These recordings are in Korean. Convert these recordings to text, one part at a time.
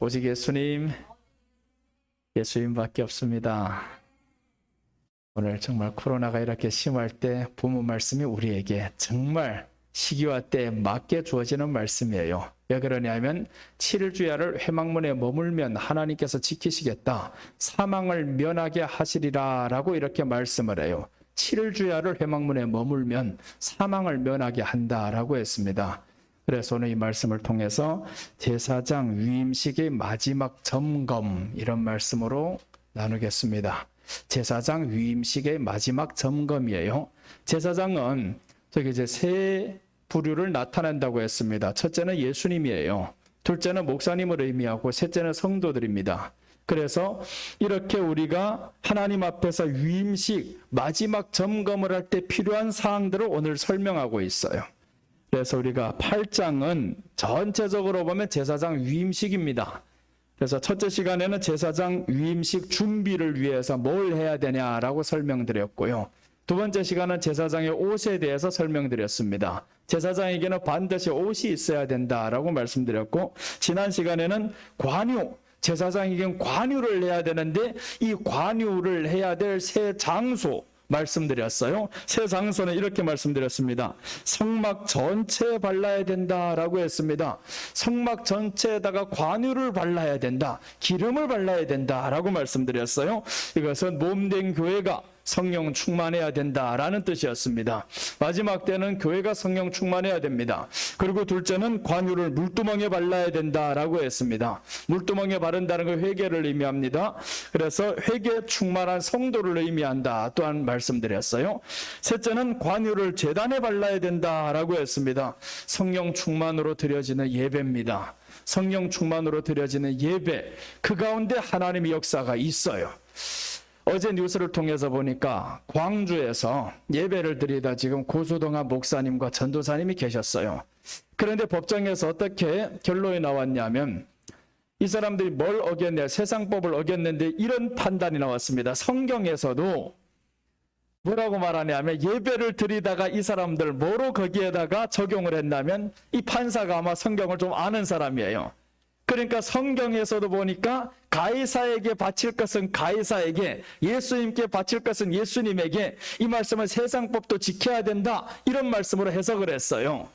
오직 예수님밖에 없습니다. 오늘 정말 코로나가 이렇게 심할 때 부모 말씀이 우리에게 정말 시기와 때에 맞게 주어지는 말씀이에요. 왜 그러냐면 7주야를 회막문에 머물면 하나님께서 지키시겠다. 사망을 면하게 하시리라 라고 이렇게 말씀을 해요. 7주야를 회막문에 머물면 사망을 면하게 한다라고 했습니다. 그래서 오늘 이 말씀을 통해서 제사장 위임식의 마지막 점검 이런 말씀으로 나누겠습니다. 제사장 위임식의 마지막 점검이에요. 제사장은 저기 이제 세 부류를 나타낸다고 했습니다. 첫째는 예수님이에요. 둘째는 목사님을 의미하고 셋째는 성도들입니다. 그래서 이렇게 우리가 하나님 앞에서 위임식 마지막 점검을 할 때 필요한 사항들을 오늘 설명하고 있어요. 그래서 우리가 8장은 전체적으로 보면 제사장 위임식입니다. 그래서 첫째 시간에는 제사장 위임식 준비를 위해서 뭘 해야 되냐라고 설명드렸고요. 두 번째 시간은 제사장의 옷에 대해서 설명드렸습니다. 제사장에게는 반드시 옷이 있어야 된다라고 말씀드렸고, 지난 시간에는 관유, 제사장에게는 관유를 해야 되는데 이 관유를 해야 될 새 장소 말씀드렸어요. 새 장소는 이렇게 말씀드렸습니다. 성막 전체에 발라야 된다라고 했습니다. 성막 전체에다가 관유를 발라야 된다. 기름을 발라야 된다라고 말씀드렸어요. 이것은 몸된 교회가 성령 충만해야 된다라는 뜻이었습니다. 마지막 때는 교회가 성령 충만해야 됩니다. 그리고 둘째는 관유를 물두멍에 발라야 된다라고 했습니다. 물두멍에 바른다는 건 회개를 의미합니다. 그래서 회개 충만한 성도를 의미한다 또한 말씀드렸어요. 셋째는 관유를 제단에 발라야 된다라고 했습니다. 성령 충만으로 드려지는 예배입니다. 성령 충만으로 드려지는 예배, 그 가운데 하나님의 역사가 있어요. 어제 뉴스를 통해서 보니까 광주에서 예배를 드리다 지금 고소동한 목사님과 전도사님이 계셨어요. 그런데 법정에서 어떻게 결론이 나왔냐면 이 사람들이 뭘 어겼냐, 세상법을 어겼는데 이런 판단이 나왔습니다. 성경에서도 뭐라고 말하냐면 예배를 드리다가 이 사람들 뭐로 거기에다가 적용을 했냐면 이 판사가 아마 성경을 좀 아는 사람이에요. 그러니까 성경에서도 보니까 가이사에게 바칠 것은 가이사에게, 예수님께 바칠 것은 예수님에게, 이 말씀은 세상법도 지켜야 된다 이런 말씀으로 해석을 했어요.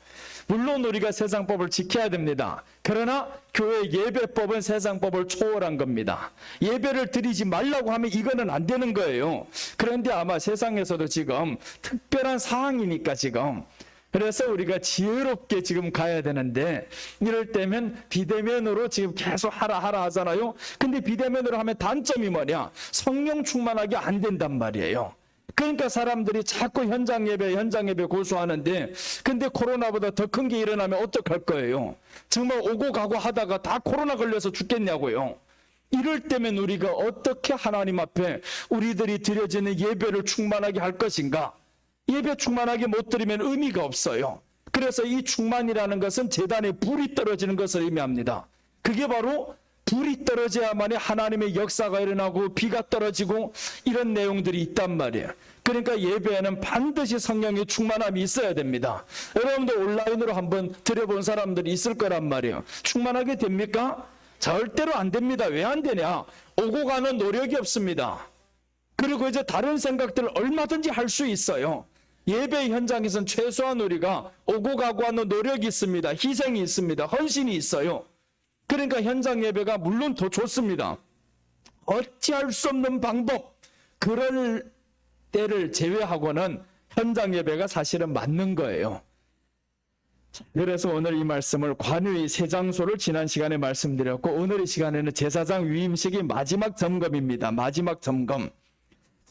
물론 우리가 세상법을 지켜야 됩니다. 그러나 교회 예배법은 세상법을 초월한 겁니다. 예배를 드리지 말라고 하면 이거는 안 되는 거예요. 그런데 아마 세상에서도 지금 특별한 사항이니까 지금, 그래서 우리가 지혜롭게 지금 가야 되는데 이럴 때면 비대면으로 지금 계속 하라 하잖아요. 근데 비대면으로 하면 단점이 뭐냐? 성령 충만하게 안 된단 말이에요. 그러니까 사람들이 자꾸 현장 예배 고수하는데, 근데 코로나보다 더 큰 게 일어나면 어떡할 거예요? 정말 오고 가고 하다가 다 코로나 걸려서 죽겠냐고요. 이럴 때면 우리가 어떻게 하나님 앞에 우리들이 드려지는 예배를 충만하게 할 것인가? 예배 충만하게 못 드리면 의미가 없어요. 그래서 이 충만이라는 것은 제단에 불이 떨어지는 것을 의미합니다. 그게 바로 불이 떨어져야만이 하나님의 역사가 일어나고 비가 떨어지고 이런 내용들이 있단 말이에요. 그러니까 예배에는 반드시 성령의 충만함이 있어야 됩니다. 여러분도 온라인으로 한번 드려본 사람들이 있을 거란 말이에요. 충만하게 됩니까? 절대로 안 됩니다. 왜 안 되냐? 오고 가는 노력이 없습니다. 그리고 이제 다른 생각들을 얼마든지 할 수 있어요. 예배 현장에서는 최소한 우리가 오고 가고 하는 노력이 있습니다. 희생이 있습니다. 헌신이 있어요. 그러니까 현장 예배가 물론 더 좋습니다. 어찌할 수 없는 방법, 그럴 때를 제외하고는 현장 예배가 사실은 맞는 거예요. 그래서 오늘 이 말씀을 관유의 세 장소를 지난 시간에 말씀드렸고, 오늘 이 시간에는 제사장 위임식이 마지막 점검입니다. 마지막 점검.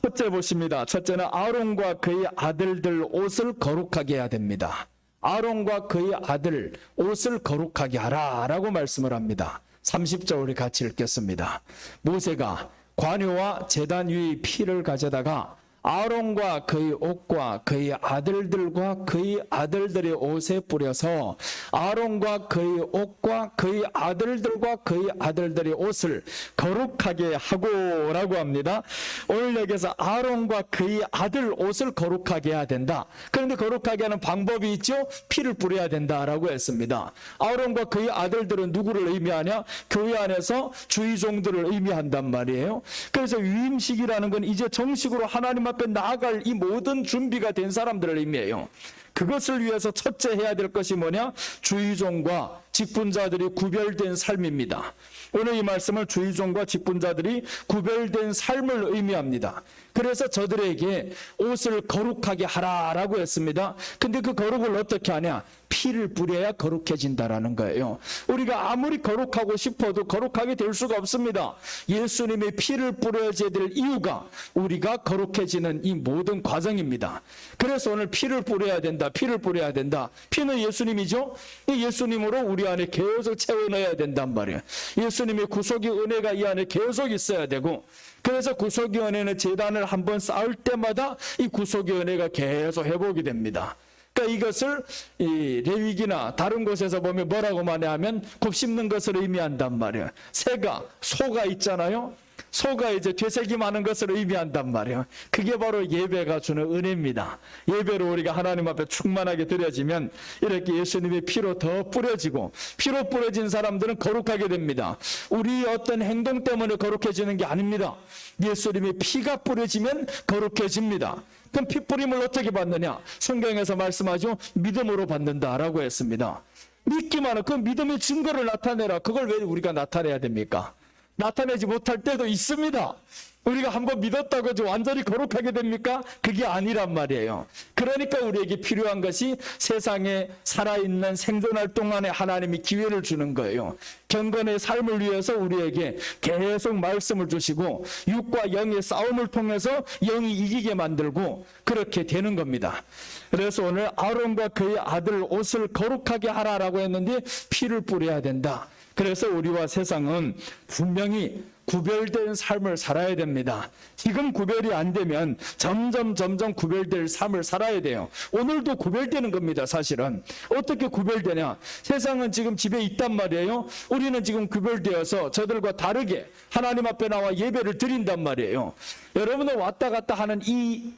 첫째 보십니다. 첫째는 아론과 그의 아들들 옷을 거룩하게 해야 됩니다. 아론과 그의 아들 옷을 거룩하게 하라 라고 말씀을 합니다. 30절 우리 같이 읽겠습니다. 모세가 관유와 제단 위의 피를 가져다가 아론과 그의 옷과 그의 아들들과 그의 아들들의 옷에 뿌려서 아론과 그의 옷과 그의 아들들과 그의 아들들의 옷을 거룩하게 하고라고 합니다. 오늘 여기서 아론과 그의 아들 옷을 거룩하게 해야 된다. 그런데 거룩하게 하는 방법이 있죠. 피를 뿌려야 된다라고 했습니다. 아론과 그의 아들들은 누구를 의미하냐? 교회 안에서 주의종들을 의미한단 말이에요. 그래서 위임식이라는 건 이제 정식으로 하나님 앞에 나아갈 이 모든 준비가 된 사람들을 의미해요. 그것을 위해서 첫째 해야 될 것이 뭐냐? 주의종과 직분자들이 구별된 삶입니다. 오늘 이 말씀을 주의종과 직분자들이 구별된 삶을 의미합니다. 그래서 저들에게 옷을 거룩하게 하라라고 했습니다. 근데 그 거룩을 어떻게 하냐? 피를 뿌려야 거룩해진다라는 거예요. 우리가 아무리 거룩하고 싶어도 거룩하게 될 수가 없습니다. 예수님의 피를 뿌려야 될 이유가 우리가 거룩해지는 이 모든 과정입니다. 그래서 오늘 피를 뿌려야 된다. 피를 뿌려야 된다. 피는 예수님이죠. 이 예수님으로 우리 안에 계속 채워넣어야 된단 말이에요. 예수님의 구속의 은혜가 이 안에 계속 있어야 되고, 그래서 구속의 은혜는 제단을 한번 쌓을 때마다 이 구속의 은혜가 계속 회복이 됩니다. 그러니까 이것을 이 레위기나 다른 곳에서 보면 뭐라고 말하면 곱씹는 것을 의미한단 말이에요. 새가, 소가 있잖아요. 소가 이제 되새김하는 것을 의미한단 말이에요. 그게 바로 예배가 주는 은혜입니다. 예배로 우리가 하나님 앞에 충만하게 드려지면 이렇게 예수님의 피로 더 뿌려지고, 피로 뿌려진 사람들은 거룩하게 됩니다. 우리 어떤 행동 때문에 거룩해지는 게 아닙니다. 예수님의 피가 뿌려지면 거룩해집니다. 그럼 피 뿌림을 어떻게 받느냐? 성경에서 말씀하죠. 믿음으로 받는다라고 했습니다. 믿기만 하면 그 믿음의 증거를 나타내라. 그걸 왜 우리가 나타내야 됩니까? 나타내지 못할 때도 있습니다. 우리가 한번 믿었다고 해서 완전히 거룩하게 됩니까? 그게 아니란 말이에요. 그러니까 우리에게 필요한 것이 세상에 살아있는 생존할 동안에 하나님이 기회를 주는 거예요. 경건의 삶을 위해서 우리에게 계속 말씀을 주시고 육과 영의 싸움을 통해서 영이 이기게 만들고 그렇게 되는 겁니다. 그래서 오늘 아론과 그의 아들 옷을 거룩하게 하라라고 했는데 피를 뿌려야 된다. 그래서 우리와 세상은 분명히 구별된 삶을 살아야 됩니다. 지금 구별이 안 되면 점점 구별될 삶을 살아야 돼요. 오늘도 구별되는 겁니다. 사실은 어떻게 구별되냐? 세상은 지금 집에 있단 말이에요. 우리는 지금 구별되어서 저들과 다르게 하나님 앞에 나와 예배를 드린단 말이에요. 여러분은 왔다 갔다 하는 이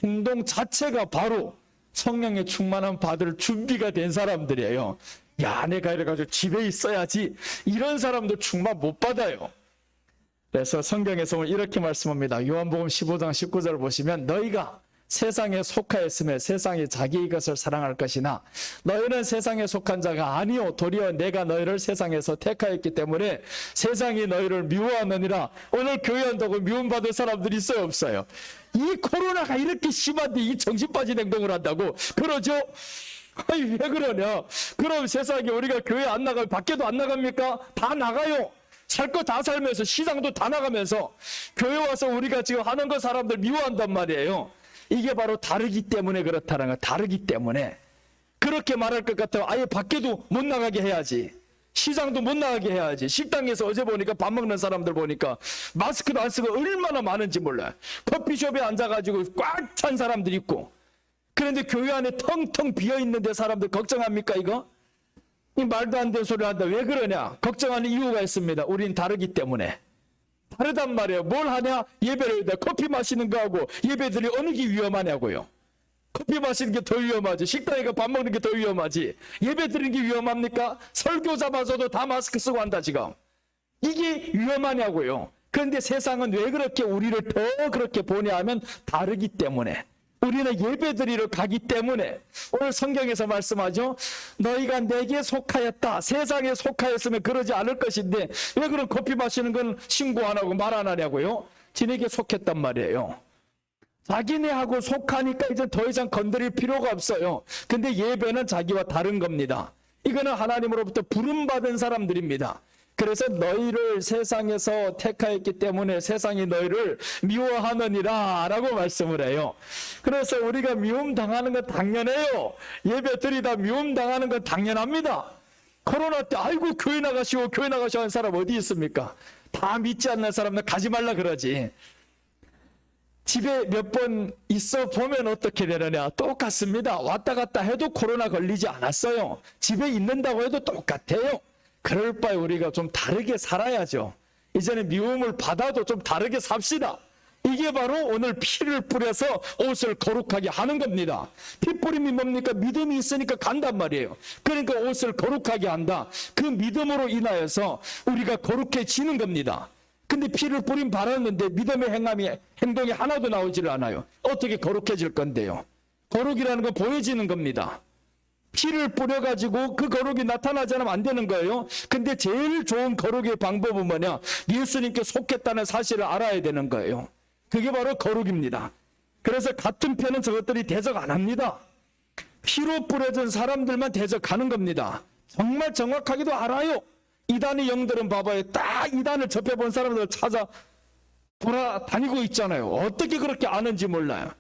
행동 자체가 바로 성령의 충만함 받을 준비가 된 사람들이에요. 야, 내가 이래가지고 집에 있어야지, 이런 사람도 충만 못 받아요. 그래서 성경에서 오늘 이렇게 말씀합니다. 요한복음 15장 19절 보시면 너희가 세상에 속하였으면 세상이 자기의 것을 사랑할 것이나 너희는 세상에 속한 자가 아니요 도리어 내가 너희를 세상에서 택하였기 때문에 세상이 너희를 미워하느니라. 오늘 교회 한다고 미움받을 사람들이 있어요, 없어요? 이 코로나가 이렇게 심한데 이 정신 빠진 행동을 한다고 그러죠? 아니 왜 그러냐? 그럼 세상에 우리가 교회 안 나가면 밖에도 안 나갑니까? 다 나가요. 살 거 다 살면서 시장도 다 나가면서 교회 와서 우리가 지금 하는 거 사람들 미워한단 말이에요. 이게 바로 다르기 때문에 그렇다는 거예요. 다르기 때문에. 그렇게 말할 것 같아요. 아예 밖에도 못 나가게 해야지. 시장도 못 나가게 해야지. 식당에서 어제 보니까 밥 먹는 사람들 보니까 마스크도 안 쓰고 얼마나 많은지 몰라요. 커피숍에 앉아가지고 꽉 찬 사람들 있고. 그런데 교회 안에 텅텅 비어있는데 사람들 걱정합니까 이거? 이 말도 안 되는 소리를 한다. 왜 그러냐? 걱정하는 이유가 있습니다. 우린 다르기 때문에. 다르단 말이에요. 뭘 하냐? 예배를 커피 마시는 거하고 예배들이 어느 게 위험하냐고요. 커피 마시는 게 더 위험하지. 식당에 밥 먹는 게 더 위험하지. 예배 드리는 게 위험합니까? 설교자마저도 다 마스크 쓰고 한다 지금. 이게 위험하냐고요. 그런데 세상은 왜 그렇게 우리를 더 그렇게 보냐 하면 다르기 때문에. 우리는 예배드리러 가기 때문에. 오늘 성경에서 말씀하죠. 너희가 내게 속하였다. 세상에 속하였으면 그러지 않을 것인데 왜 그럼 커피 마시는 건 신고 안 하고 말 안 하냐고요? 지네게 속했단 말이에요. 자기네하고 속하니까 이제 더 이상 건드릴 필요가 없어요. 근데 예배는 자기와 다른 겁니다. 이거는 하나님으로부터 부름받은 사람들입니다. 그래서 너희를 세상에서 택하였기 때문에 세상이 너희를 미워하느니라 라고 말씀을 해요. 그래서 우리가 미움당하는 건 당연해요. 예배 드리다 미움당하는 건 당연합니다. 코로나 때 아이고 교회 나가시오 하는 사람 어디 있습니까? 다 믿지 않는 사람은 가지 말라 그러지. 집에 몇 번 있어 보면 어떻게 되느냐? 똑같습니다. 왔다 갔다 해도 코로나 걸리지 않았어요. 집에 있는다고 해도 똑같아요. 그럴 바에 우리가 좀 다르게 살아야죠. 이제는 미움을 받아도 좀 다르게 삽시다. 이게 바로 오늘 피를 뿌려서 옷을 거룩하게 하는 겁니다. 피 뿌림이 뭡니까? 믿음이 있으니까 간단 말이에요. 그러니까 옷을 거룩하게 한다. 그 믿음으로 인하여서 우리가 거룩해지는 겁니다. 근데 피를 뿌림 바랐는데 믿음의 행동이 하나도 나오질 않아요. 어떻게 거룩해질 건데요? 거룩이라는 건 보여지는 겁니다. 피를 뿌려가지고 그 거룩이 나타나지 않으면 안 되는 거예요. 근데 제일 좋은 거룩의 방법은 뭐냐? 예수님께 속했다는 사실을 알아야 되는 거예요. 그게 바로 거룩입니다. 그래서 같은 편은 저것들이 대적 안 합니다. 피로 뿌려진 사람들만 대적하는 겁니다. 정말 정확하게도 알아요. 이단의 영들은 봐봐요. 딱 이단을 접해본 사람들 찾아 돌아다니고 있잖아요. 어떻게 그렇게 아는지 몰라요.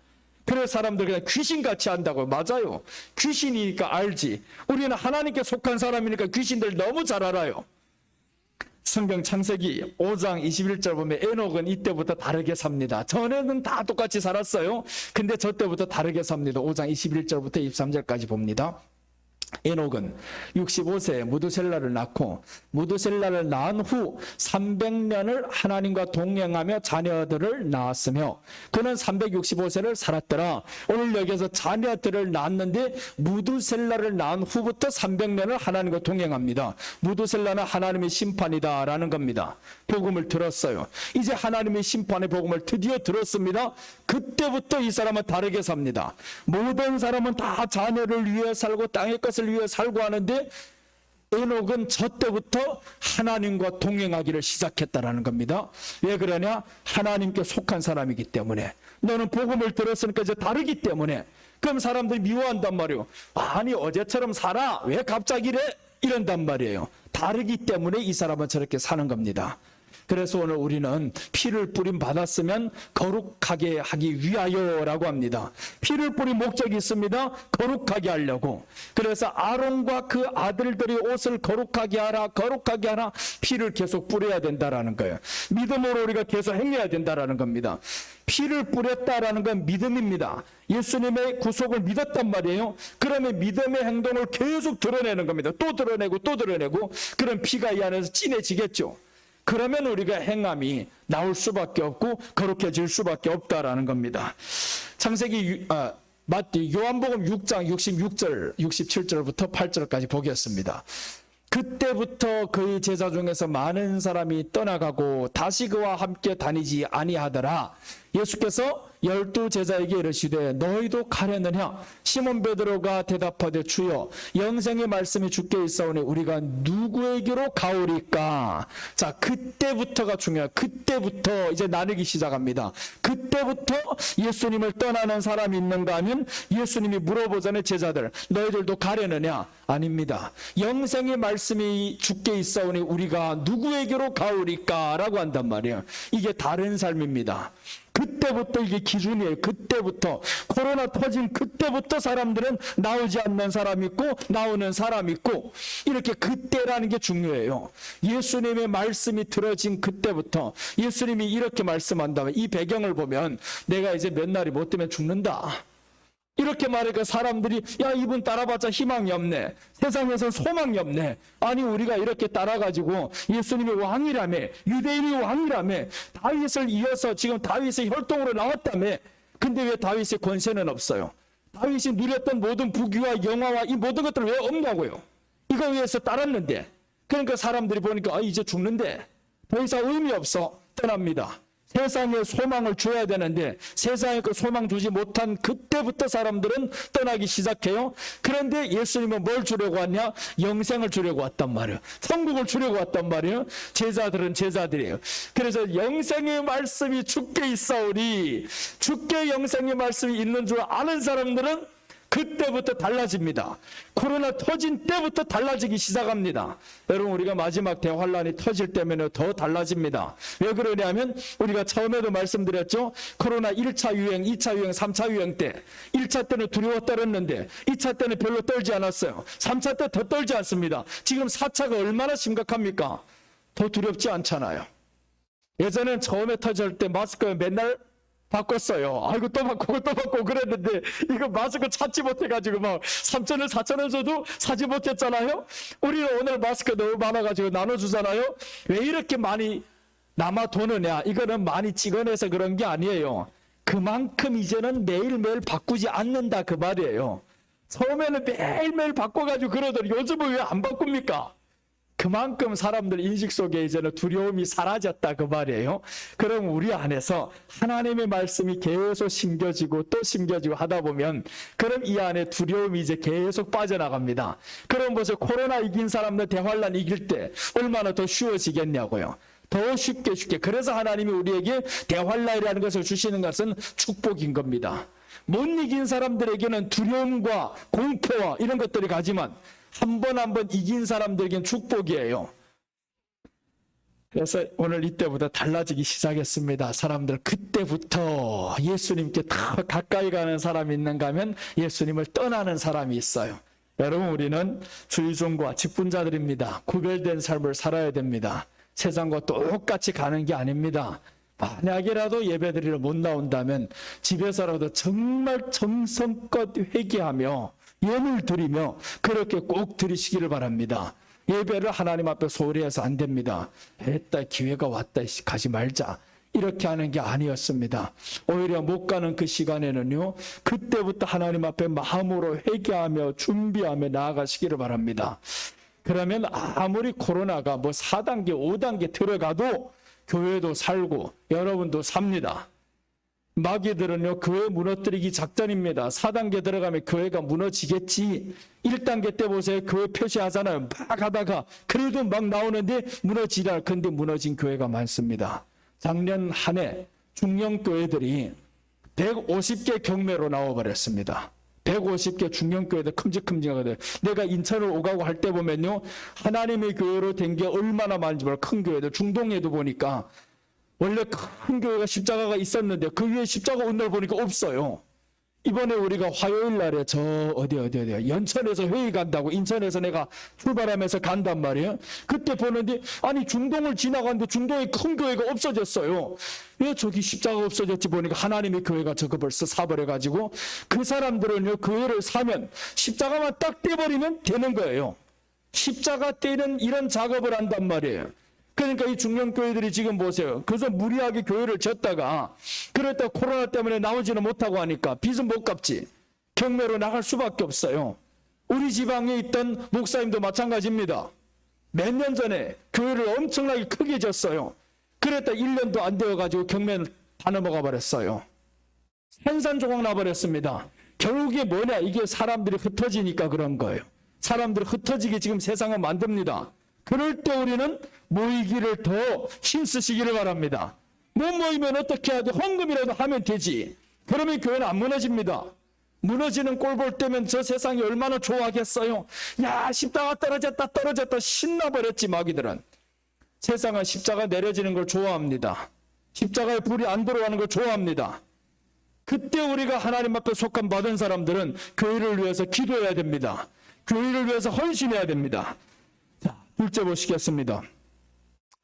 그래서 사람들 그냥 귀신같이 한다고. 맞아요. 귀신이니까 알지. 우리는 하나님께 속한 사람이니까 귀신들 너무 잘 알아요. 성경 창세기 5장 21절 보면 에녹은 이때부터 다르게 삽니다. 전에는 다 똑같이 살았어요. 근데 저 때부터 다르게 삽니다. 5장 21절부터 23절까지 봅니다. 에녹은 65세에 무두셀라를 낳고 무두셀라를 낳은 후 300년을 하나님과 동행하며 자녀들을 낳았으며 그는 365세를 살았더라. 오늘 여기서 자녀들을 낳았는데 무두셀라를 낳은 후부터 300년을 하나님과 동행합니다. 무두셀라는 하나님의 심판이다 라는 겁니다. 복음을 들었어요. 이제 하나님의 심판의 복음을 드디어 들었습니다. 그때부터 이 사람은 다르게 삽니다. 모든 사람은 다 자녀를 위해 살고 땅의 것을 위해 살고 하는데 에녹은 저 때부터 하나님과 동행하기를 시작했다라는 겁니다. 왜 그러냐? 하나님께 속한 사람이기 때문에. 너는 복음을 들었으니까 이제 다르기 때문에. 그럼 사람들이 미워한단 말이에요. 아니 어제처럼 살아. 왜 갑자기 이래? 이런단 말이에요. 다르기 때문에 이 사람은 저렇게 사는 겁니다. 그래서 오늘 우리는 피를 뿌림 받았으면 거룩하게 하기 위하여라고 합니다. 피를 뿌린 목적이 있습니다. 거룩하게 하려고. 그래서 아론과 그 아들들이 옷을 거룩하게 하라, 거룩하게 하라. 피를 계속 뿌려야 된다라는 거예요. 믿음으로 우리가 계속 행해야 된다라는 겁니다. 피를 뿌렸다라는 건 믿음입니다. 예수님의 구속을 믿었단 말이에요. 그러면 믿음의 행동을 계속 드러내는 겁니다. 또 드러내고 또 드러내고. 그럼 피가 이 안에서 진해지겠죠. 그러면 우리가 행함이 나올 수밖에 없고 거룩해질 수밖에 없다라는 겁니다. 창세기 요한복음 6장 66절 67절부터 8절까지 보겠습니다. 그때부터 그의 제자 중에서 많은 사람이 떠나가고 다시 그와 함께 다니지 아니하더라. 예수께서 12 제자에게 이르시되 너희도 가려느냐? 시몬 베드로가 대답하되 주여 영생의 말씀이 주께 있사오니 우리가 누구에게로 가오리까? 자, 그때부터가 중요해요. 그때부터 이제 나누기 시작합니다. 그때부터 예수님을 떠나는 사람이 있는가 하면 예수님이 물어보잖아요. 제자들 너희들도 가려느냐? 아닙니다. 영생의 말씀이 주께 있사오니 우리가 누구에게로 가오리까? 라고 한단 말이에요. 이게 다른 삶입니다. 그때부터 이게 기준이에요. 그때부터 코로나 터진 그때부터 사람들은 나오지 않는 사람 있고 나오는 사람 있고 이렇게 그때라는 게 중요해요. 예수님의 말씀이 들어진 그때부터 예수님이 이렇게 말씀한다면 이 배경을 보면 내가 이제 몇 날이 못 되면 죽는다. 이렇게 말하니까 사람들이 야 이분 따라봤자 희망이 없네. 세상에서 소망이 없네. 아니 우리가 이렇게 따라가지고 예수님이 왕이라며 유대인이 왕이라며 다윗을 이어서 지금 다윗의 혈통으로 나왔다며 근데 왜 다윗의 권세는 없어요? 다윗이 누렸던 모든 부귀와 영화와 이 모든 것들 왜 없냐고요? 이거 위해서 따랐는데 그러니까 사람들이 보니까 이제 죽는데 더 이상 의미 없어 떠납니다. 세상에 소망을 줘야 되는데 세상에 그 소망 주지 못한 그때부터 사람들은 떠나기 시작해요. 그런데 예수님은 뭘 주려고 왔냐? 영생을 주려고 왔단 말이에요. 천국을 주려고 왔단 말이에요. 제자들은 제자들이에요. 그래서 영생의 말씀이 주께 있사오니 주께 영생의 말씀이 있는 줄 아는 사람들은 그때부터 달라집니다. 코로나 터진 때부터 달라지기 시작합니다. 여러분 우리가 마지막 대환란이 터질 때면 더 달라집니다. 왜 그러냐면 우리가 처음에도 말씀드렸죠. 코로나 1차 유행, 2차 유행, 3차 유행 때 1차 때는 두려워 떨었는데 2차 때는 별로 떨지 않았어요. 3차 때 더 떨지 않습니다. 지금 4차가 얼마나 심각합니까? 더 두렵지 않잖아요. 예전엔 처음에 터질 때 마스크 맨날 바꿨어요. 아이고 또 바꾸고 그랬는데 이거 마스크 찾지 못해가지고 막 3,000원 4,000원 줘도 사지 못했잖아요. 우리는 오늘 마스크 너무 많아가지고 나눠주잖아요. 왜 이렇게 많이 남아 도느냐? 이거는 많이 찍어내서 그런 게 아니에요. 그만큼 이제는 매일매일 바꾸지 않는다 그 말이에요. 처음에는 매일매일 바꿔가지고 그러더니 요즘은 왜 안 바꿉니까? 그만큼 사람들 인식 속에 이제는 두려움이 사라졌다 그 말이에요. 그럼 우리 안에서 하나님의 말씀이 계속 심겨지고 또 심겨지고 하다 보면 그럼 이 안에 두려움이 이제 계속 빠져나갑니다. 그럼 벌써 코로나 이긴 사람들 대환란 이길 때 얼마나 더 쉬워지겠냐고요. 더 쉽게. 그래서 하나님이 우리에게 대환란이라는 것을 주시는 것은 축복인 겁니다. 못 이긴 사람들에게는 두려움과 공포와 이런 것들이 가지만 한 번 이긴 사람들에게는 축복이에요. 그래서 오늘 이때부터 달라지기 시작했습니다. 사람들 그때부터 예수님께 더 가까이 가는 사람이 있는가 하면 예수님을 떠나는 사람이 있어요. 여러분 우리는 주의종과 직분자들입니다. 구별된 삶을 살아야 됩니다. 세상과 똑같이 가는 게 아닙니다. 만약이라도 예배드리러 못 나온다면 집에서라도 정말 정성껏 회개하며 예물 드리며 그렇게 꼭 드리시기를 바랍니다. 예배를 하나님 앞에 소홀히 해서 안 됩니다. 했다 기회가 왔다 가지 말자 이렇게 하는 게 아니었습니다. 오히려 못 가는 그 시간에는요 그때부터 하나님 앞에 마음으로 회개하며 준비하며 나아가시기를 바랍니다. 그러면 아무리 코로나가 뭐 4단계 5단계 들어가도 교회도 살고 여러분도 삽니다. 마귀들은요 교회 무너뜨리기 작전입니다. 4단계 들어가면 교회가 무너지겠지. 1단계 때 보세요. 교회 표시하잖아요. 막 하다가 그래도 막 나오는데 무너지라. 근데 무너진 교회가 많습니다. 작년 한 해 중형교회들이 150개 경매로 나와버렸습니다. 150개 중형교회들 큼직큼직하거든요. 내가 인천을 오가고 할 때 보면요 하나님의 교회로 된 게 얼마나 많은지 몰라요. 큰 교회들 중동에도 보니까 원래 큰 교회가 십자가가 있었는데 그 위에 십자가 오늘 보니까 없어요. 이번에 우리가 화요일 날에 어디야 연천에서 회의 간다고 인천에서 내가 출발하면서 간단 말이에요. 그때 보는데 아니 중동을 지나갔는데 중동에 큰 교회가 없어졌어요. 왜 저기 십자가 없어졌지 보니까 하나님의 교회가 저거 벌써 사버려가지고 그 사람들은요 교회를 사면 십자가만 딱 떼버리면 되는 거예요. 십자가 떼는 이런 작업을 한단 말이에요. 그러니까 이 중형교회들이 지금 보세요. 그래서 무리하게 교회를 졌다가 그랬다 코로나 때문에 나오지는 못하고 하니까 빚은 못 갚지. 경매로 나갈 수밖에 없어요. 우리 지방에 있던 목사님도 마찬가지입니다. 몇 년 전에 교회를 엄청나게 크게 졌어요. 그랬다 1년도 안 되어가지고 경매를 다 넘어가 버렸어요. 산산조각 나버렸습니다. 결국에 뭐냐 이게 사람들이 흩어지니까 그런 거예요. 사람들이 흩어지게 지금 세상을 만듭니다. 그럴 때 우리는 모이기를 더 힘쓰시기를 바랍니다. 못 모이면 어떻게 해야 돼? 헌금이라도 하면 되지. 그러면 교회는 안 무너집니다. 무너지는 꼴 볼 때면 저 세상이 얼마나 좋아하겠어요. 야 십자가 떨어졌다 신나버렸지 마귀들은. 세상은 십자가 내려지는 걸 좋아합니다. 십자가에 불이 안 들어가는 걸 좋아합니다. 그때 우리가 하나님 앞에 속한 받은 사람들은 교회를 위해서 기도해야 됩니다. 교회를 위해서 헌신해야 됩니다. 둘째 보시겠습니다.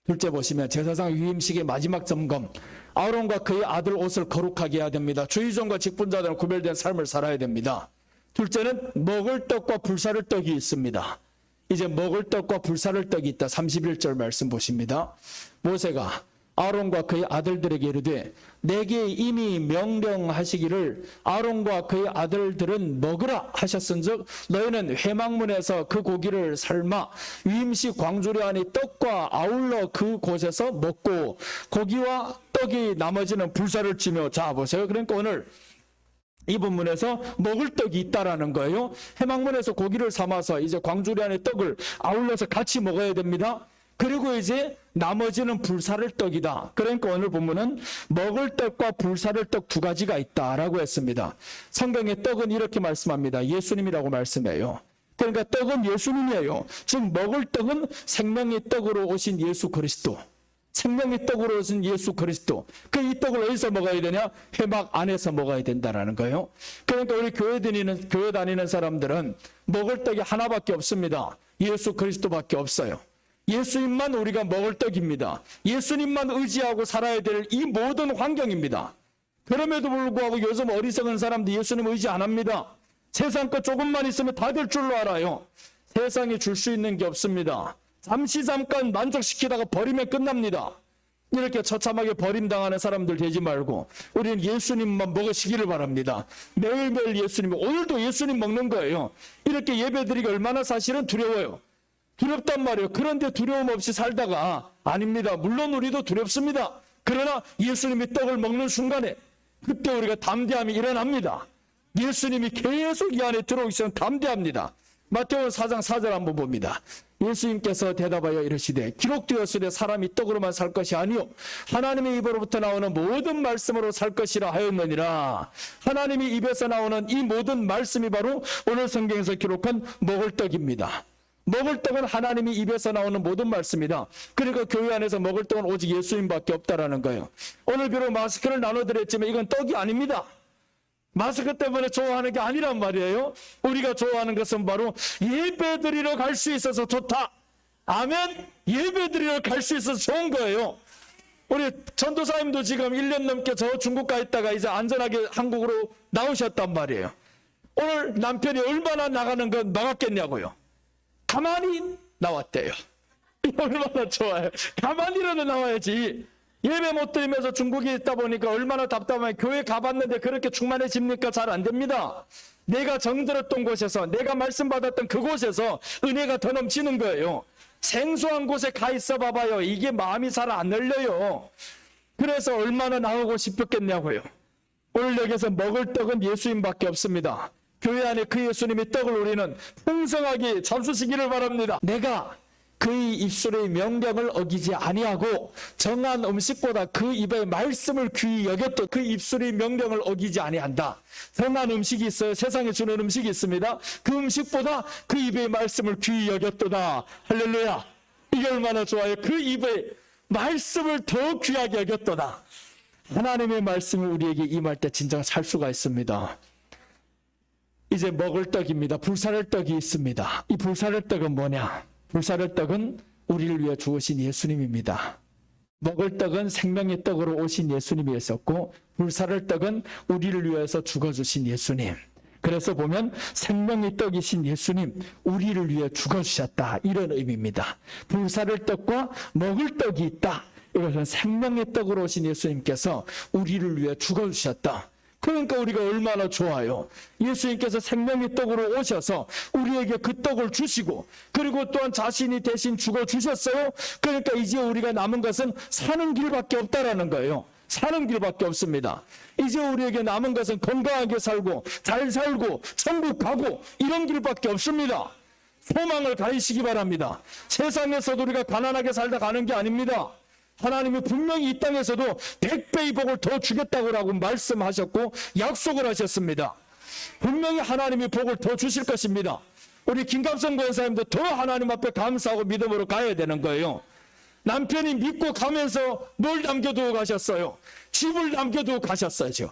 둘째 보시면 제사장 위임식의 마지막 점검. 아론과 그의 아들 옷을 거룩하게 해야 됩니다. 주의종과 직분자들은 구별된 삶을 살아야 됩니다. 둘째는 먹을 떡과 불사를 떡이 있습니다. 이제 먹을 떡과 불사를 떡이 있다. 31절 말씀 보십니다. 모세가 아론과 그의 아들들에게 이르되 내게 이미 명령하시기를 아론과 그의 아들들은 먹으라 하셨은즉 너희는 회막문에서 그 고기를 삶아 위임식 광주리 안의 떡과 아울러 그 곳에서 먹고 고기와 떡이 나머지는 불사를 치며. 자 보세요. 그러니까 오늘 이 본문에서 먹을 떡이 있다라는 거예요. 회막문에서 고기를 삶아서 이제 광주리 안의 떡을 아울러서 같이 먹어야 됩니다. 그리고 이제 나머지는 불사를 떡이다. 그러니까 오늘 본문은 먹을 떡과 불사를 떡 두 가지가 있다라고 했습니다. 성경의 떡은 이렇게 말씀합니다. 예수님이라고 말씀해요. 그러니까 떡은 예수님이에요. 즉 먹을 떡은 생명의 떡으로 오신 예수 그리스도. 생명의 떡으로 오신 예수 그리스도. 그 이 떡을 어디서 먹어야 되냐? 회막 안에서 먹어야 된다라는 거예요. 그러니까 우리 교회 다니는 사람들은 먹을 떡이 하나밖에 없습니다. 예수 그리스도밖에 없어요. 예수님만 우리가 먹을 떡입니다. 예수님만 의지하고 살아야 될 이 모든 환경입니다. 그럼에도 불구하고 요즘 어리석은 사람들 예수님 의지 안 합니다. 세상 것 조금만 있으면 다 될 줄로 알아요. 세상에 줄 수 있는 게 없습니다. 잠깐 만족시키다가 버리면 끝납니다. 이렇게 처참하게 버림당하는 사람들 되지 말고 우리는 예수님만 먹으시기를 바랍니다. 매일매일 예수님, 오늘도 예수님 먹는 거예요. 이렇게 예배드리기 얼마나 사실은 두려워요. 두렵단 말이에요. 그런데 두려움 없이 살다가 아닙니다. 물론 우리도 두렵습니다. 그러나 예수님이 떡을 먹는 순간에 그때 우리가 담대함이 일어납니다. 예수님이 계속 이 안에 들어오시면 담대합니다. 마태복음 4장 4절 한번 봅니다. 예수님께서 대답하여 이르시되 기록되었으되 사람이 떡으로만 살 것이 아니요 하나님의 입으로부터 나오는 모든 말씀으로 살 것이라 하였느니라. 하나님의 입에서 나오는 이 모든 말씀이 바로 오늘 성경에서 기록한 먹을 떡입니다. 먹을 떡은 하나님의 입에서 나오는 모든 말씀이다. 그러니까 교회 안에서 먹을 떡은 오직 예수님밖에 없다라는 거예요. 오늘 비록 마스크를 나눠드렸지만 이건 떡이 아닙니다. 마스크 때문에 좋아하는 게 아니란 말이에요. 우리가 좋아하는 것은 바로 예배드리러 갈 수 있어서 좋다. 아멘. 예배드리러 갈 수 있어서 좋은 거예요. 우리 전도사님도 지금 1년 넘게 저 중국 가 있다가 이제 안전하게 한국으로 나오셨단 말이에요. 오늘 남편이 얼마나 나가는 건 막았겠냐고요. 가만히 나왔대요. 얼마나 좋아요. 가만히라도 나와야지. 예배 못 드리면서 중국에 있다 보니까 얼마나 답답하면 교회 가봤는데 그렇게 충만해집니까? 잘 안 됩니다. 내가 정들었던 곳에서 내가 말씀 받았던 그곳에서 은혜가 더 넘치는 거예요. 생소한 곳에 가 있어 봐봐요. 이게 마음이 잘 안 열려요. 그래서 얼마나 나오고 싶었겠냐고요. 오늘 여기서 먹을 떡은 예수님밖에 없습니다. 교회 안에 그 예수님의 떡을 우리는 풍성하게 잡수시기를 바랍니다. 내가 그의 입술의 명령을 어기지 아니하고 정한 음식보다 그 입의 말씀을 귀히 여겼던 그 입술의 명령을 어기지 아니한다. 정한 음식이 있어요. 세상에 주는 음식이 있습니다. 그 음식보다 그 입의 말씀을 귀히 여겼도다. 할렐루야. 이게 얼마나 좋아요. 그 입의 말씀을 더 귀하게 여겼도다. 하나님의 말씀이 우리에게 임할 때 진정 살 수가 있습니다. 이제 먹을 떡입니다. 불사를 떡이 있습니다. 이 불사를 떡은 뭐냐? 불사를 떡은 우리를 위해 주으신 예수님입니다. 먹을 떡은 생명의 떡으로 오신 예수님이 있었고 불사를 떡은 우리를 위해서 죽어주신 예수님. 그래서 보면 생명의 떡이신 예수님, 우리를 위해 죽어주셨다. 이런 의미입니다. 불사를 떡과 먹을 떡이 있다. 이것은 생명의 떡으로 오신 예수님께서 우리를 위해 죽어주셨다. 그러니까 우리가 얼마나 좋아요. 예수님께서 생명의 떡으로 오셔서 우리에게 그 떡을 주시고 그리고 또한 자신이 대신 죽어주셨어요. 그러니까 이제 우리가 남은 것은 사는 길밖에 없다라는 거예요. 사는 길밖에 없습니다. 이제 우리에게 남은 것은 건강하게 살고 잘 살고 천국 가고 이런 길밖에 없습니다. 소망을 가지시기 바랍니다. 세상에서도 우리가 가난하게 살다 가는 게 아닙니다. 하나님이 분명히 이 땅에서도 100배의 복을 더 주겠다고 말씀하셨고 약속을 하셨습니다. 분명히 하나님이 복을 더 주실 것입니다. 우리 김갑성 권사님도 더 하나님 앞에 감사하고 믿음으로 가야 되는 거예요. 남편이 믿고 가면서 뭘 남겨두고 가셨어요? 집을 남겨두고 가셨어요.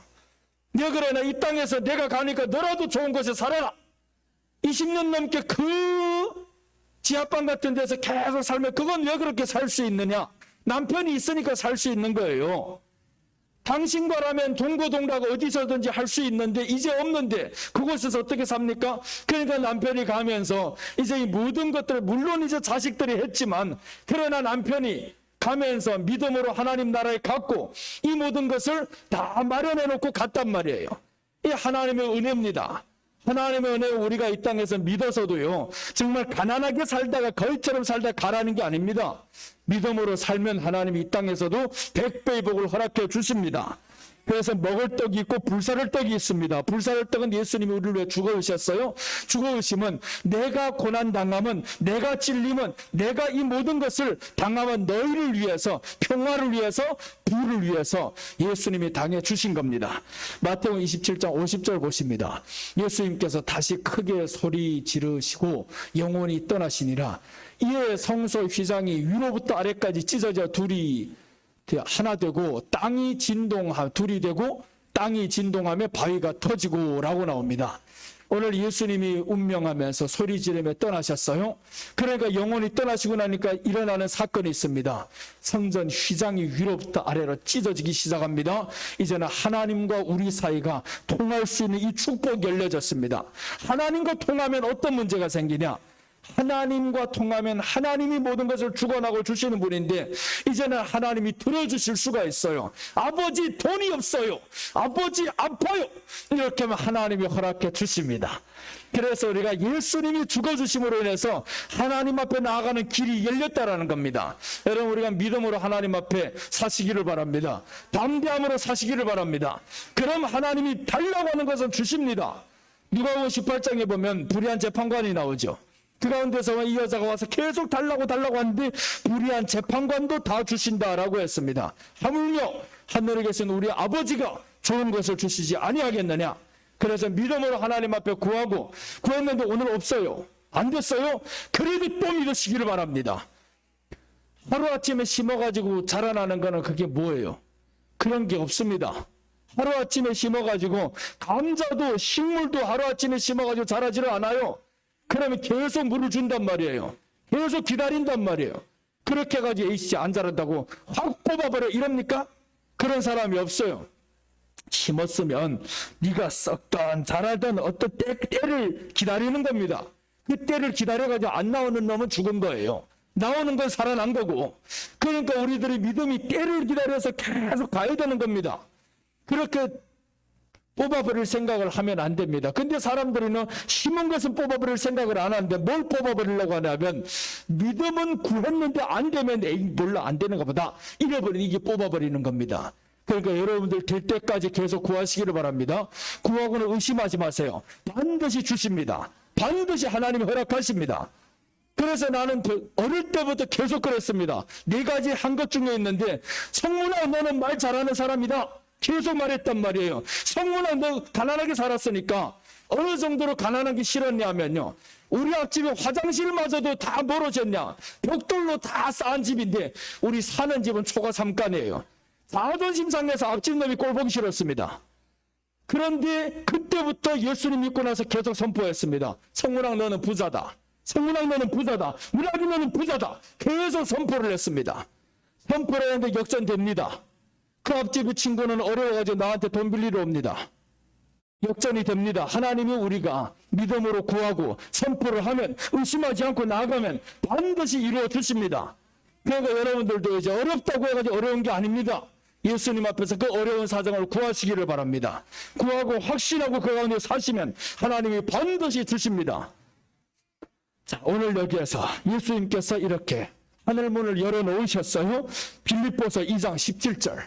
네, 그러나 이 땅에서 내가 가니까 너라도 좋은 곳에 살아라. 20년 넘게 그 지하방 같은 데서 계속 살면 그건 왜 그렇게 살 수 있느냐? 남편이 있으니까 살 수 있는 거예요. 당신과라면 동고동락 어디서든지 할 수 있는데 이제 없는데 그곳에서 어떻게 삽니까? 그러니까 남편이 가면서 이제 이 모든 것들을 물론 이제 자식들이 했지만 그러나 남편이 가면서 믿음으로 하나님 나라에 갔고 이 모든 것을 다 마련해 놓고 갔단 말이에요. 이 하나님의 은혜입니다. 하나님의 은혜 우리가 이 땅에서 믿어서도요 정말 가난하게 살다가 거위처럼 살다 가라는 게 아닙니다. 믿음으로 살면 하나님이 이 땅에서도 100배의 복을 허락해 주십니다. 그래서 먹을 떡이 있고 불사를 떡이 있습니다. 불사를 떡은 예수님이 우리를 위해 죽어오셨어요. 죽어오심은 내가 고난당함은 내가 찔림은 내가 이 모든 것을 당함은 너희를 위해서 평화를 위해서 부를 위해서 예수님이 당해 주신 겁니다. 마태복음 27장 50절 보십니다. 예수님께서 다시 크게 소리 지르시고 영원히 떠나시니라. 이에 성소 휘장이 위로부터 아래까지 찢어져 둘이 하나 되고 땅이 진동하 둘이 되고 땅이 진동하며 바위가 터지고 라고 나옵니다. 오늘 예수님이 운명하면서 소리 지르며 떠나셨어요. 그러니까 영혼이 떠나시고 나니까 일어나는 사건이 있습니다. 성전 휘장이 위로부터 아래로 찢어지기 시작합니다. 이제는 하나님과 우리 사이가 통할 수 있는 이 축복이 열려졌습니다. 하나님과 통하면 어떤 문제가 생기냐? 하나님과 통하면 하나님이 모든 것을 주관하고 주시는 분인데 이제는 하나님이 들어주실 수가 있어요. 아버지 돈이 없어요. 아버지 아파요. 이렇게 하면 하나님이 허락해 주십니다. 그래서 우리가 예수님이 죽어주심으로 인해서 하나님 앞에 나아가는 길이 열렸다라는 겁니다. 여러분, 우리가 믿음으로 하나님 앞에 사시기를 바랍니다. 담대함으로 사시기를 바랍니다. 그럼 하나님이 달라고 하는 것은 주십니다. 누가복음 18장에 보면 불의한 재판관이 나오죠. 그 가운데서 이 여자가 와서 계속 달라고 하는데 불의한 재판관도 다 주신다라고 했습니다. 하물며 하늘에 계신 우리 아버지가 좋은 것을 주시지 아니하겠느냐. 그래서 믿음으로 하나님 앞에 구했는데 오늘 없어요. 안 됐어요? 그래도 또 믿으시기를 바랍니다. 하루아침에 심어가지고 자라나는 거는 그게 뭐예요? 그런 게 없습니다. 하루아침에 심어가지고 감자도 식물도 하루아침에 심어가지고 자라지를 않아요. 그러면 계속 물을 준단 말이에요. 계속 기다린단 말이에요. 그렇게 해가지고 A씨 안 자란다고 확 뽑아버려 이럽니까? 그런 사람이 없어요. 심었으면 네가 썩던 자라던 어떤 때를 기다리는 겁니다. 그 때를 기다려가지고 안 나오는 놈은 죽은 거예요. 나오는 건 살아난 거고. 그러니까 우리들의 믿음이 때를 기다려서 계속 가야 되는 겁니다. 그렇게 뽑아버릴 생각을 하면 안 됩니다. 근데 사람들은 심은 것은 뽑아버릴 생각을 안 하는데 뭘 뽑아버리려고 하냐면 믿음은 구했는데 안 되면 에이 몰라 안 되는가 보다 이래버리는 이게 뽑아버리는 겁니다. 그러니까 여러분들 될 때까지 계속 구하시기를 바랍니다. 구하고는 의심하지 마세요. 반드시 주십니다. 반드시 하나님이 허락하십니다. 그래서 나는 어릴 때부터 계속 그랬습니다. 4가지 한 것 중에 있는데 성문아 너는 말 잘하는 사람이다. 계속 말했단 말이에요. 성문아 너 가난하게 살았으니까 어느 정도로 가난한 게 싫었냐면요. 우리 앞집에 화장실마저도 다 멀어졌냐. 벽돌로 다 쌓은 집인데 우리 사는 집은 초가 3간이에요. 자존심 상해서 앞집 놈이 꼴 보기 싫었습니다. 그런데 그때부터 예수님 믿고 나서 계속 선포했습니다. 성문아 너는 부자다. 성문아 너는 부자다. 우리 아기 너는 부자다. 계속 선포를 했습니다. 선포를 했는데 역전됩니다. 그 앞집 친구는 어려워가지고 나한테 돈 빌리러 옵니다. 역전이 됩니다. 하나님이 우리가 믿음으로 구하고 선포를 하면 의심하지 않고 나아가면 반드시 이루어 주십니다. 그러니까 여러분들도 이제 어렵다고 해가지고 어려운 게 아닙니다. 예수님 앞에서 그 어려운 사정을 구하시기를 바랍니다. 구하고 확신하고 그 가운데 사시면 하나님이 반드시 주십니다. 자, 오늘 여기에서 예수님께서 이렇게 하늘문을 열어놓으셨어요. 빌립보서 2장 17절.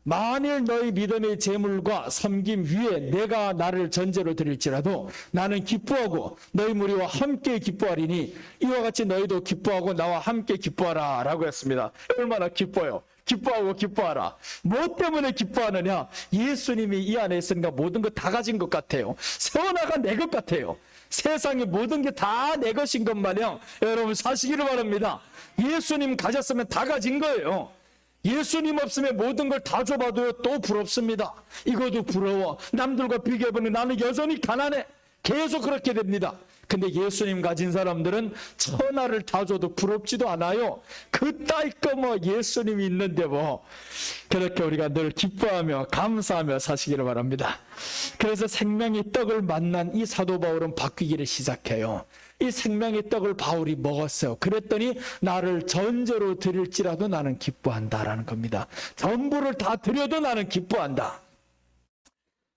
만일 너희 믿음의 재물과 섬김 위에 내가 나를 전제로 드릴지라도 나는 기뻐하고 너희 무리와 함께 기뻐하리니 이와 같이 너희도 기뻐하고 나와 함께 기뻐하라 라고 했습니다. 얼마나 기뻐요. 기뻐하고 기뻐하라. 뭐 때문에 기뻐하느냐? 예수님이 이 안에 있으니까 모든 거 다 가진 것 같아요. 세워나간 내 것 같아요. 세상의 모든 게 다 내 것인 것 마냥 여러분 사시기를 바랍니다. 예수님 가졌으면 다 가진 거예요. 예수님 없으면 모든 걸 다 줘봐도 또 부럽습니다. 이것도 부러워. 남들과 비교해보니 나는 여전히 가난해. 계속 그렇게 됩니다. 근데 예수님 가진 사람들은 천하를 다 줘도 부럽지도 않아요. 그따위 거 뭐 예수님이 있는데 뭐. 그렇게 우리가 늘 기뻐하며 감사하며 사시기를 바랍니다. 그래서 생명의 떡을 만난 이 사도 바울은 바뀌기를 시작해요. 이 생명의 떡을 바울이 먹었어요. 그랬더니 나를 전제로 드릴지라도 나는 기뻐한다라는 겁니다. 전부를 다 드려도 나는 기뻐한다.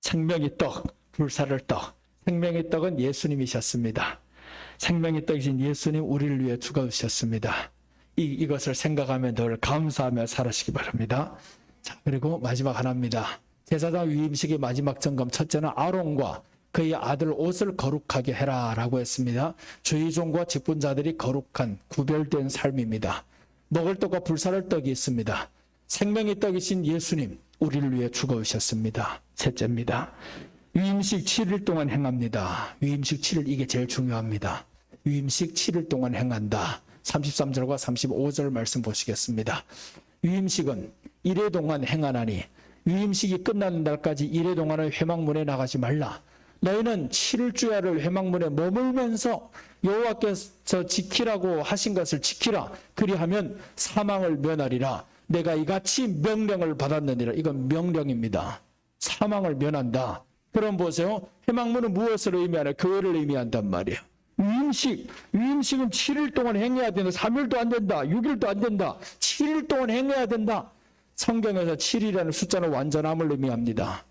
생명의 떡, 불사를 떡. 생명의 떡은 예수님이셨습니다. 생명의 떡이신 예수님 우리를 위해 죽어주셨습니다. 이것을 생각하며 늘 감사하며 살아시기 바랍니다. 자, 그리고 마지막 하나입니다. 제사장 위임식의 마지막 점검 첫째는 아론과 그의 아들 옷을 거룩하게 해라 라고 했습니다. 주의 종과 직분자들이 거룩한 구별된 삶입니다. 먹을 떡과 불사를 떡이 있습니다. 생명의 떡이신 예수님 우리를 위해 죽어오셨습니다. 셋째입니다. 위임식 7일 동안 행합니다. 위임식 7일 이게 제일 중요합니다. 위임식 7일 동안 행한다. 33절과 35절 말씀 보시겠습니다. 위임식은 이래 동안 행하나니 위임식이 끝나는 날까지 이래 동안은 회막문에 나가지 말라. 너희는 7주야를 회막문에 머물면서 여호와께서 지키라고 하신 것을 지키라. 그리하면 사망을 면하리라. 내가 이같이 명령을 받았느니라. 이건 명령입니다. 사망을 면한다. 그럼 보세요. 회막문은 무엇을 의미하냐? 교회를 의미한단 말이에요. 위임식은 7일 동안 행해야 된다. 3일도 안 된다. 6일도 안 된다. 7일 동안 행해야 된다. 성경에서 7일이라는 숫자는 완전함을 의미합니다.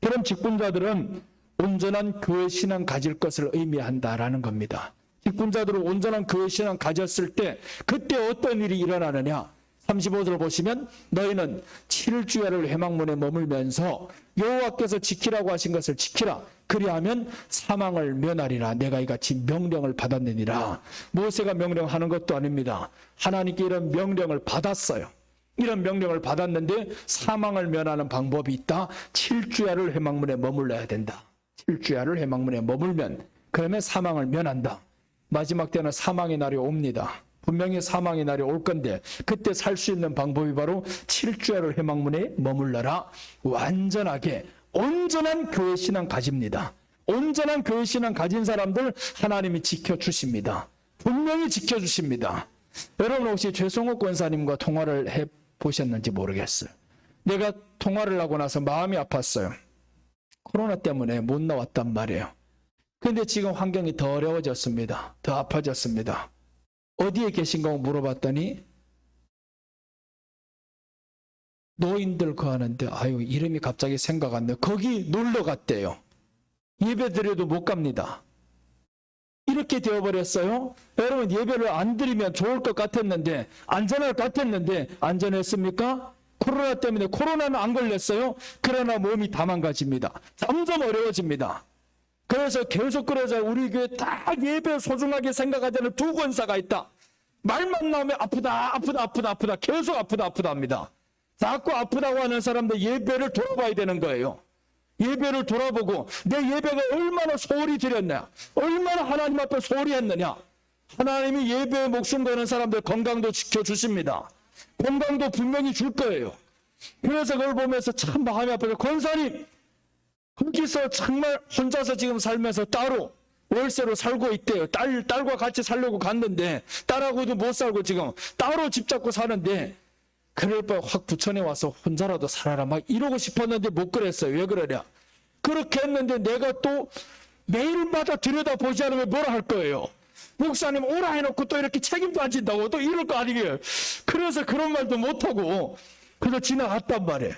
그럼 직분자들은 온전한 교회 신앙 가질 것을 의미한다라는 겁니다. 직분자들은 온전한 교회 신앙 가졌을 때 그때 어떤 일이 일어나느냐? 35절 보시면 너희는 7주야를 회막문에 머물면서 여호와께서 지키라고 하신 것을 지키라. 그리하면 사망을 면하리라. 내가 이같이 명령을 받았느니라. 모세가 명령하는 것도 아닙니다. 하나님께 이런 명령을 받았어요. 이런 명령을 받았는데 사망을 면하는 방법이 있다. 7주야를 회막문에 머물러야 된다. 7주야를 회막문에 머물면 그러면 사망을 면한다. 마지막 때는 사망의 날이 옵니다. 분명히 사망의 날이 올 건데 그때 살 수 있는 방법이 바로 7주야를 회막문에 머물러라. 완전하게 온전한 교회 신앙 가집니다. 온전한 교회 신앙 가진 사람들 하나님이 지켜주십니다. 분명히 지켜주십니다. 여러분 혹시 최성욱 권사님과 통화를 해보셨는지 모르겠어요. 내가 통화를 하고 나서 마음이 아팠어요. 코로나 때문에 못 나왔단 말이에요. 근데 지금 환경이 더 어려워졌습니다. 더 아파졌습니다. 어디에 계신가 물어봤더니 노인들 거하는데 이름이 갑자기 생각 안 나요. 거기 놀러 갔대요. 예배 드려도 못 갑니다. 이렇게 되어버렸어요. 여러분 예배를 안 드리면 좋을 것 같았는데 안전할 것 같았는데 안전했습니까? 코로나 때문에 코로나는 안 걸렸어요. 그러나 몸이 다 망가집니다. 점점 어려워집니다. 그래서 계속 그러자 우리 교회 딱 예배 소중하게 생각하자는 두 권사가 있다. 말만 나오면 아프다 계속 아프다 합니다. 자꾸 아프다고 하는 사람들 예배를 돌아봐야 되는 거예요. 예배를 돌아보고 내 예배가 얼마나 소홀히 드렸냐, 얼마나 하나님 앞에 소홀히 했느냐. 하나님이 예배에 목숨 거는 사람들 건강도 지켜주십니다. 건강도 분명히 줄 거예요. 그래서 그걸 보면서 참 마음이 아파요. 권사님 거기서 정말 혼자서 지금 살면서 따로 월세로 살고 있대요. 딸과 같이 살려고 갔는데 딸하고도 못 살고 지금 따로 집 잡고 사는데 그럴 바에 확 부천에 와서 혼자라도 살아라 막 이러고 싶었는데 못 그랬어요. 왜 그러냐? 그렇게 했는데 내가 또 매일마다 들여다보지 않으면 뭐라 할 거예요. 목사님 오라 해놓고 또 이렇게 책임도 안 진다고 또 이럴 거 아니에요. 그래서 그런 말도 못하고 그래서 지나갔단 말이에요.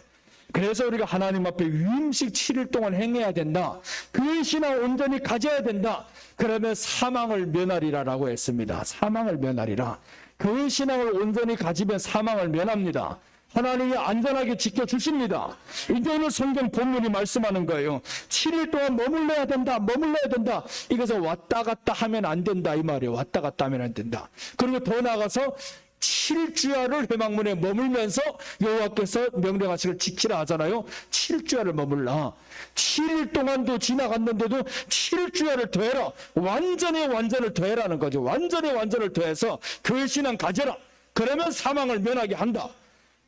그래서 우리가 하나님 앞에 위임식 7일 동안 행해야 된다. 그 신앙 온전히 가져야 된다. 그러면 사망을 면하리라라고 했습니다. 사망을 면하리라. 그 신앙을 온전히 가지면 사망을 면합니다. 하나님이 안전하게 지켜주십니다. 이게 오늘 성경 본문이 말씀하는 거예요. 7일 동안 머물러야 된다. 이것을 왔다 갔다 하면 안 된다 이 말이에요. 왔다 갔다 하면 안 된다. 그리고 더 나아가서 7주야를 회막문에 머물면서 여호와께서 명령하시기를 지키라 하잖아요. 7주야를 머물라. 7일 동안도 지나갔는데도 7주야를 더해라. 완전을 더해라는 거죠. 완전을 더해서 그 신앙 가져라. 그러면 사망을 면하게 한다.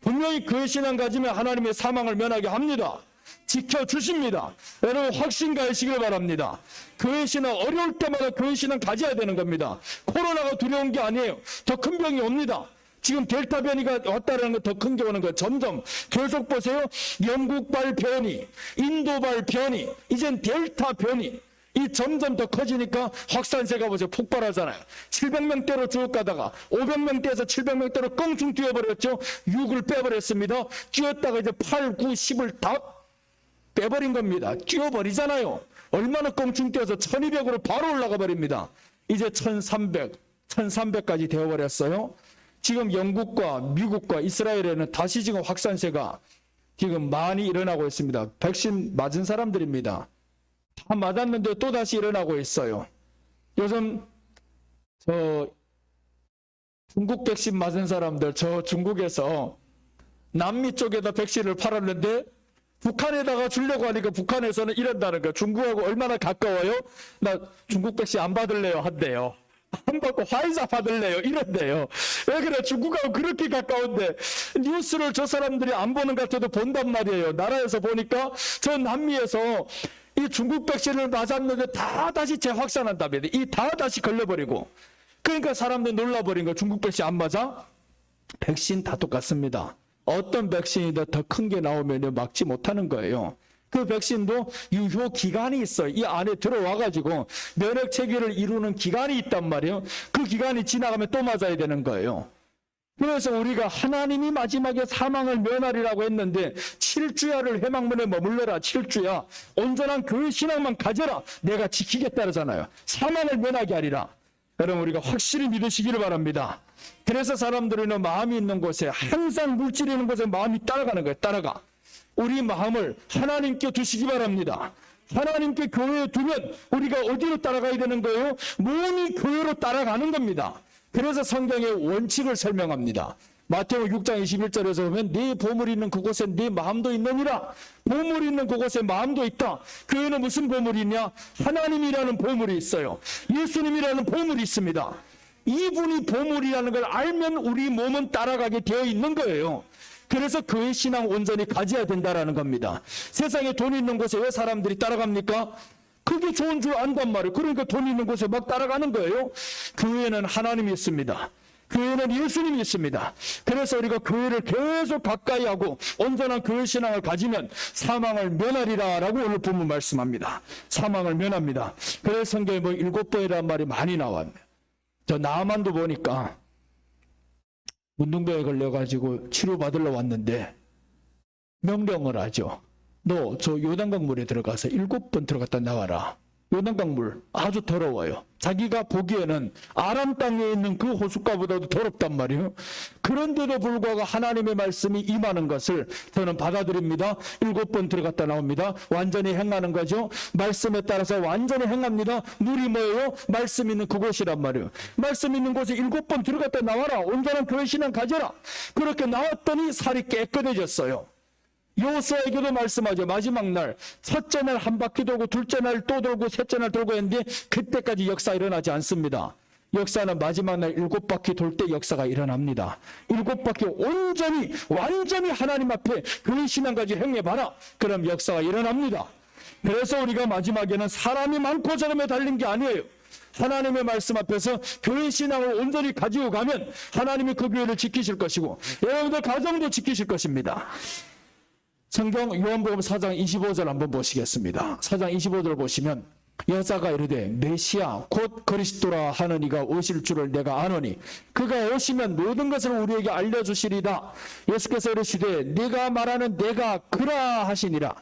분명히 그 신앙 가지면 하나님의 사망을 면하게 합니다. 지켜주십니다. 여러분 확신 가지시길 바랍니다. 교회 신앙 어려울 때마다 교회 신앙 가져야 되는 겁니다. 코로나가 두려운 게 아니에요. 더 큰 병이 옵니다. 지금 델타 변이가 왔다는 거 더 큰 게 오는 거예요. 점점 계속 보세요. 영국발 변이, 인도발 변이, 이젠 델타 변이 이 점점 더 커지니까 확산세가 보세요. 폭발하잖아요. 700명대로 쭉 가다가 500명대에서 700명대로 껑충 뛰어버렸죠. 6을 빼버렸습니다. 뛰었다가 이제 8, 9, 10을 다 빼버린 겁니다. 뛰어버리잖아요. 얼마나 껑충 뛰어서 1200으로 바로 올라가 버립니다. 이제 1300까지 되어버렸어요. 지금 영국과 미국과 이스라엘에는 다시 지금 확산세가 지금 많이 일어나고 있습니다. 백신 맞은 사람들입니다. 다 맞았는데 또 다시 일어나고 있어요. 요즘 중국 백신 맞은 사람들 중국에서 남미 쪽에다 백신을 팔았는데 북한에다가 주려고 하니까 북한에서는 이런다는 거예요. 중국하고 얼마나 가까워요? 나 중국 백신 안 받을래요 한대요. 안 받고 화이자 받을래요 이런대요. 왜 그래? 중국하고 그렇게 가까운데 뉴스를 저 사람들이 안 보는 것 같아도 본단 말이에요. 나라에서 보니까 저 남미에서 이 중국 백신을 맞았는데 다 다시 재확산한다며. 이 다 다시 걸려버리고. 그러니까 사람들 놀라버린 거예요. 중국 백신 안 맞아? 백신 다 똑같습니다. 어떤 백신이든 더 큰 게 나오면 막지 못하는 거예요. 그 백신도 유효 기간이 있어요. 이 안에 들어와가지고 면역 체계를 이루는 기간이 있단 말이에요. 그 기간이 지나가면 또 맞아야 되는 거예요. 그래서 우리가 하나님이 마지막에 사망을 면하리라고 했는데 7주야를 회막문에 머물러라. 7주야. 온전한 그 신앙만 가져라. 내가 지키겠다 그러잖아요. 사망을 면하게 하리라. 여러분 우리가 확실히 믿으시기를 바랍니다. 그래서 사람들은 마음이 있는 곳에 항상 물질이 있는 곳에 마음이 따라가는 거예요. 따라가. 우리 마음을 하나님께 두시기 바랍니다. 하나님께 교회에 두면 우리가 어디로 따라가야 되는 거예요? 몸이 교회로 따라가는 겁니다. 그래서 성경의 원칙을 설명합니다. 마태복음 6장 21절에서 보면 네 보물이 있는 그곳에 네 마음도 있느니라. 보물이 있는 그곳에 마음도 있다. 교회는 무슨 보물이 있냐? 하나님이라는 보물이 있어요. 예수님이라는 보물이 있습니다. 이분이 보물이라는 걸 알면 우리 몸은 따라가게 되어 있는 거예요. 그래서 교회 신앙 온전히 가져야 된다는 겁니다. 세상에 돈 있는 곳에 왜 사람들이 따라갑니까? 그게 좋은 줄 안단 말이에요. 그러니까 돈 있는 곳에 막 따라가는 거예요. 교회는 하나님이 있습니다. 교회는 예수님이 있습니다. 그래서 우리가 교회를 계속 가까이 하고 온전한 교회 신앙을 가지면 사망을 면하리라 라고 오늘 본문 말씀합니다. 사망을 면합니다. 그래서 성경에 7번이라는 말이 많이 나와요. 저 남한도 보니까 문둥병에 걸려가지고 치료받으러 왔는데 명령을 하죠. 너 저 요단강 물에 들어가서 7번 들어갔다 나와라. 요단강 물 아주 더러워요. 자기가 보기에는 아람 땅에 있는 그 호숫가보다도 더럽단 말이에요. 그런데도 불구하고 하나님의 말씀이 임하는 것을 저는 받아들입니다. 7번 들어갔다 나옵니다. 완전히 행하는 거죠. 말씀에 따라서 완전히 행합니다. 물이 뭐예요? 말씀 있는 그곳이란 말이에요. 말씀 있는 곳에 7번 들어갔다 나와라. 온전한 교회 신앙 가져라. 그렇게 나왔더니 살이 깨끗해졌어요. 여호수아에게도 말씀하죠. 마지막 날 첫째 날 한 바퀴 돌고 둘째 날 또 돌고 셋째 날 돌고 했는데 그때까지 역사 일어나지 않습니다. 역사는 마지막 날 7바퀴 돌 때 역사가 일어납니다. 7바퀴 온전히 완전히 하나님 앞에 교회 신앙까지 행해봐라. 그럼 역사가 일어납니다. 그래서 우리가 마지막에는 사람이 많고 적음에 달린 게 아니에요. 하나님의 말씀 앞에서 교회 신앙을 온전히 가지고 가면 하나님이 그 교회를 지키실 것이고 여러분들 가정도 지키실 것입니다. 성경 요한복음 4장 25절 한번 보시겠습니다. 4장 25절 보시면 여자가 이르되 메시아 곧 그리스도라 하는 이가 오실 줄을 내가 아노니 그가 오시면 모든 것을 우리에게 알려주시리다. 예수께서 이르시되 네가 말하는 내가 그라 하시니라.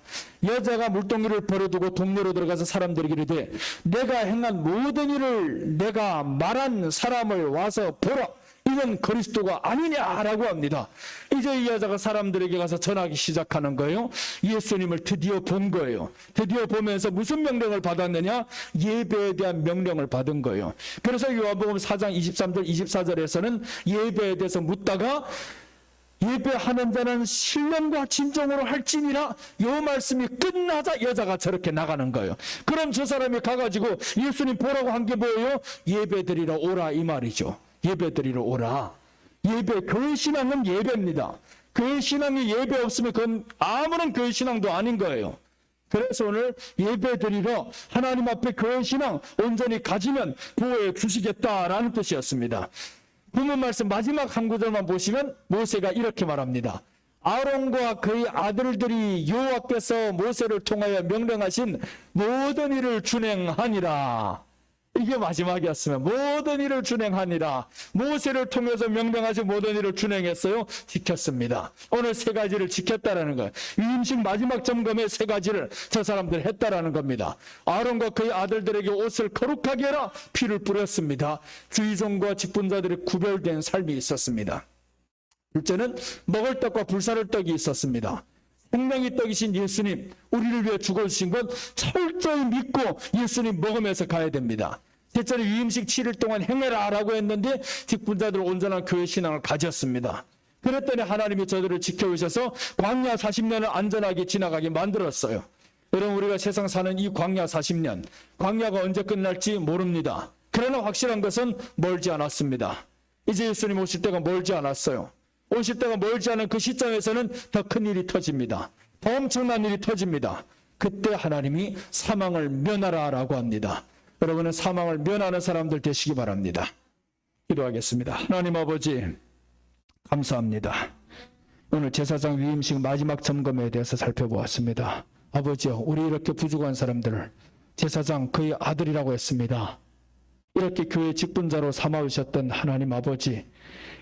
여자가 물동이를 버려두고 동네로 들어가서 사람들에게 이르되 내가 행한 모든 일을 내가 말한 사람을 와서 보라. 이는 그리스도가 아니냐라고 합니다. 이제 이 여자가 사람들에게 가서 전하기 시작하는 거예요. 예수님을 드디어 본 거예요. 드디어 보면서 무슨 명령을 받았느냐? 예배에 대한 명령을 받은 거예요. 그래서 요한복음 4장 23절 24절에서는 예배에 대해서 묻다가 예배하는 자는 신령과 진정으로 할지니라. 이 말씀이 끝나자 여자가 저렇게 나가는 거예요. 그럼 저 사람이 가가지고 예수님 보라고 한 게 뭐예요? 예배드리러 오라 이 말이죠. 예배드리러 오라. 예배, 교회 신앙은 예배입니다. 교회 신앙이 예배 없으면 그건 아무런 교회 신앙도 아닌 거예요. 그래서 오늘 예배드리러 하나님 앞에 교회 신앙 온전히 가지면 보호해 주시겠다라는 뜻이었습니다. 본문 말씀 마지막 한 구절만 보시면 모세가 이렇게 말합니다. 아론과 그의 아들들이 여호와께서 모세를 통하여 명령하신 모든 일을 준행하니라. 이게 마지막이었으면 모든 일을 준행하니라. 모세를 통해서 명령하신 모든 일을 준행했어요. 지켰습니다. 오늘 3가지를 지켰다라는 거예요. 위임식 마지막 점검에 3가지를 저 사람들 했다라는 겁니다. 아론과 그의 아들들에게 옷을 거룩하게 해라. 피를 뿌렸습니다. 주의종과 직분자들이 구별된 삶이 있었습니다. 둘째는 먹을 떡과 불사를 떡이 있었습니다. 생명의 떡이신 예수님, 우리를 위해 죽어주신 것 철저히 믿고 예수님 먹으면서 가야 됩니다. 셋째는 위임식 7일 동안 행해라 라고 했는데 직분자들 온전한 교회 신앙을 가졌습니다. 그랬더니 하나님이 저들을 지켜오셔서 광야 40년을 안전하게 지나가게 만들었어요. 여러분 우리가 세상 사는 이 광야 40년, 광야가 언제 끝날지 모릅니다. 그러나 확실한 것은 멀지 않았습니다. 이제 예수님 오실 때가 멀지 않았어요. 오실 때가 멀지 않은 그 시점에서는 더 큰 일이 터집니다. 더 엄청난 일이 터집니다. 그때 하나님이 사망을 면하라라고 합니다. 여러분은 사망을 면하는 사람들 되시기 바랍니다. 기도하겠습니다. 하나님 아버지, 감사합니다. 오늘 제사장 위임식 마지막 점검에 대해서 살펴보았습니다. 아버지요, 우리 이렇게 부족한 사람들을 제사장 그의 아들이라고 했습니다. 이렇게 교회 직분자로 삼아주셨던 하나님 아버지,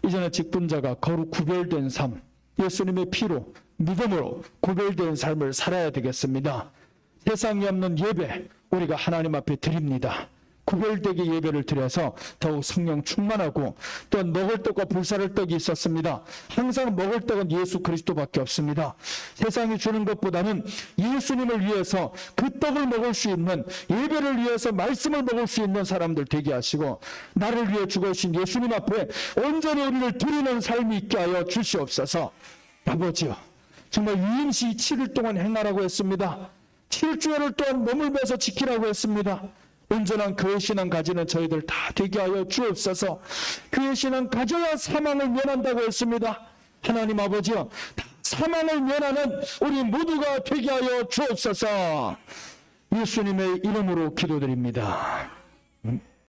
이제는 직분자가 거룩 구별된 삶, 예수님의 피로 믿음으로 구별된 삶을 살아야 되겠습니다. 세상이 없는 예배 우리가 하나님 앞에 드립니다. 구별되게 예배를 드려서 더욱 성령 충만하고, 또한 먹을 떡과 불사를 떡이 있었습니다. 항상 먹을 떡은 예수 그리스도밖에 없습니다. 세상이 주는 것보다는 예수님을 위해서 그 떡을 먹을 수 있는, 예배를 위해서 말씀을 먹을 수 있는 사람들 되게 하시고, 나를 위해 죽으신 예수님 앞에 온전히 우리를 드리는 삶이 있게 하여 주시옵소서. 아버지요, 정말 위임식 7일 동안 행하라고 했습니다. 7주일을 또한 머물면서 지키라고 했습니다. 온전한 교회 신앙 가지는 저희들 다 되게 하여 주옵소서. 교회 신앙 가져야 사망을 면한다고 했습니다. 하나님 아버지요, 사망을 면하는 우리 모두가 되게 하여 주옵소서. 예수님의 이름으로 기도드립니다.